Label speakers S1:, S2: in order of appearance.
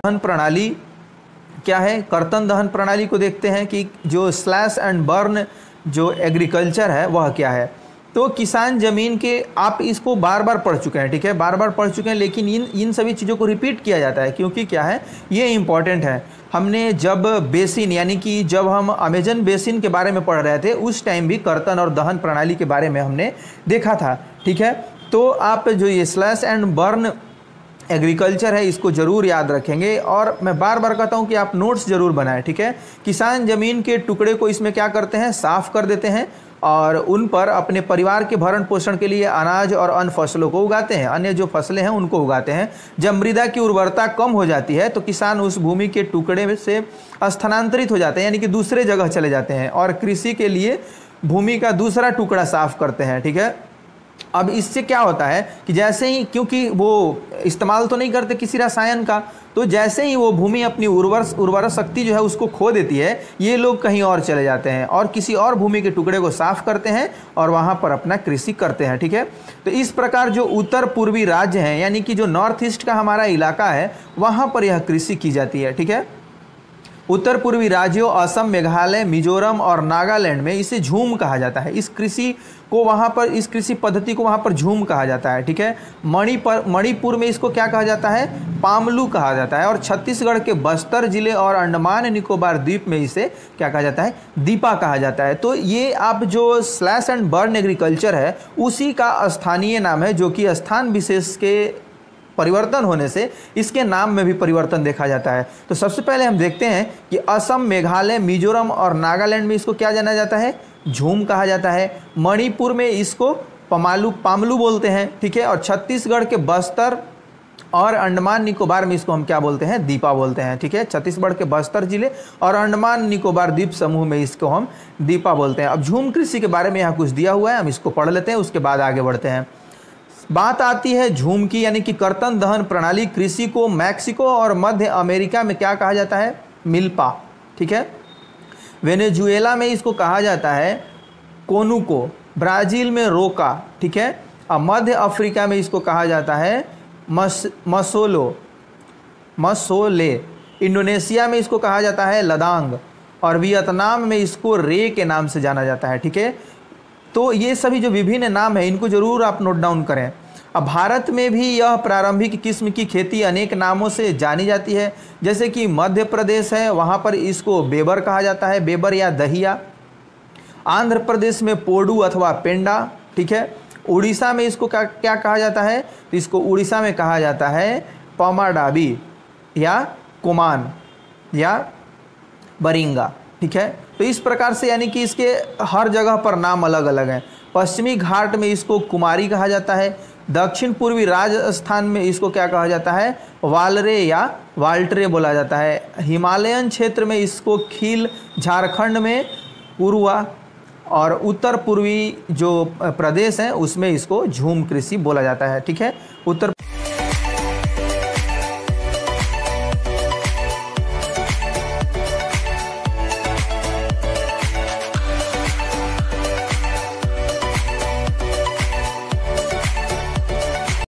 S1: दहन प्रणाली क्या है, कर्तन दहन प्रणाली को देखते हैं कि जो स्लैश एंड बर्न जो एग्रीकल्चर है वह क्या है। तो किसान ज़मीन के, आप इसको बार बार पढ़ चुके हैं, ठीक है, बार बार पढ़ चुके हैं, लेकिन इन सभी चीज़ों को रिपीट किया जाता है क्योंकि क्या है, ये इम्पॉर्टेंट है। हमने जब बेसिन यानी कि जब हम अमेजन बेसिन के बारे में पढ़ रहे थे उस टाइम भी कर्तन और दहन प्रणाली के बारे में हमने देखा था, ठीक है। तो आप जो ये स्लैश एंड बर्न एग्रीकल्चर है इसको ज़रूर याद रखेंगे, और मैं बार बार कहता हूँ कि आप नोट्स ज़रूर बनाएं, ठीक है। किसान ज़मीन के टुकड़े को इसमें क्या करते हैं, साफ़ कर देते हैं और उन पर अपने परिवार के भरण पोषण के लिए अनाज और अन्य फसलों को उगाते हैं, अन्य जो फसलें हैं उनको उगाते हैं। जब मृदा की उर्वरता कम हो जाती है तो किसान उस भूमि के टुकड़े से स्थानांतरित हो जाते हैं, यानी कि दूसरे जगह चले जाते हैं और कृषि के लिए भूमि का दूसरा टुकड़ा साफ करते हैं, ठीक है। अब इससे क्या होता है कि जैसे ही, क्योंकि वो इस्तेमाल तो नहीं करते किसी रसायन का, तो जैसे ही वो भूमि अपनी उर्वरक शक्ति जो है उसको खो देती है, ये लोग कहीं और चले जाते हैं और किसी और भूमि के टुकड़े को साफ करते हैं और वहाँ पर अपना कृषि करते हैं, ठीक है। तो इस प्रकार जो उत्तर पूर्वी राज्य हैं, यानी कि जो नॉर्थ ईस्ट का हमारा इलाका है, वहाँ पर यह कृषि की जाती है, ठीक है। उत्तर पूर्वी राज्यों असम, मेघालय, मिजोरम और नागालैंड में इसे झूम कहा जाता है। इस कृषि को वहाँ पर, इस कृषि पद्धति को वहाँ पर झूम कहा जाता है, ठीक है। मणिपुर में इसको क्या कहा जाता है, पामलू कहा जाता है, और छत्तीसगढ़ के बस्तर जिले और अंडमान निकोबार द्वीप में इसे क्या कहा जाता है, दीपा कहा जाता है। तो ये आप जो स्लैश एंड बर्न एग्रीकल्चर है उसी का स्थानीय नाम है, जो कि स्थान विशेष के परिवर्तन होने से इसके नाम में भी परिवर्तन देखा जाता है। तो सबसे पहले हम देखते हैं कि असम, मेघालय, मिजोरम और नागालैंड में इसको क्या जाना जाता है, झूम कहा जाता है। मणिपुर में इसको पामलू बोलते हैं, ठीक है। और छत्तीसगढ़ के बस्तर और अंडमान निकोबार में इसको हम क्या बोलते हैं, दीपा बोलते हैं, ठीक है। छत्तीसगढ़ के बस्तर जिले और अंडमान निकोबार द्वीप समूह में इसको हम दीपा बोलते हैं। अब झूम कृषि के बारे में यहाँ कुछ दिया हुआ है, हम इसको पढ़ लेते हैं, उसके बाद आगे बढ़ते हैं। बात आती है झूम की, यानी कि कर्तन दहन प्रणाली कृषि को मैक्सिको और मध्य अमेरिका में क्या कहा जाता है, मिल्पा, ठीक है। वेनेजुएला में इसको कहा जाता है कोनुको, ब्राज़ील में रोका, ठीक है। और मध्य अफ्रीका में इसको कहा जाता है मसोले, इंडोनेशिया में इसको कहा जाता है लदांग, और वियतनाम में इसको रे के नाम से जाना जाता है, ठीक है। तो ये सभी जो विभिन्न नाम है इनको ज़रूर आप नोट डाउन करें। अब भारत में भी यह प्रारंभिक किस्म की खेती अनेक नामों से जानी जाती है, जैसे कि मध्य प्रदेश है, वहाँ पर इसको बेबर कहा जाता है, बेबर या दहिया। आंध्र प्रदेश में पोडू अथवा पेंडा, ठीक है। उड़ीसा में इसको क्या कहा जाता है, तो इसको उड़ीसा में कहा जाता है पमाडाबी या कुमान या बरिंगा, ठीक है। तो इस प्रकार से, यानी कि इसके हर जगह पर नाम अलग अलग हैं। पश्चिमी घाट में इसको कुमारी कहा जाता है, दक्षिण पूर्वी राजस्थान में इसको क्या कहा जाता है, वालरे या वाल्टरे बोला जाता है। हिमालयन क्षेत्र में इसको खील, झारखंड में पुरुआ, और उत्तर पूर्वी जो प्रदेश हैं उसमें इसको झूम कृषि बोला जाता है, ठीक है। उत्तर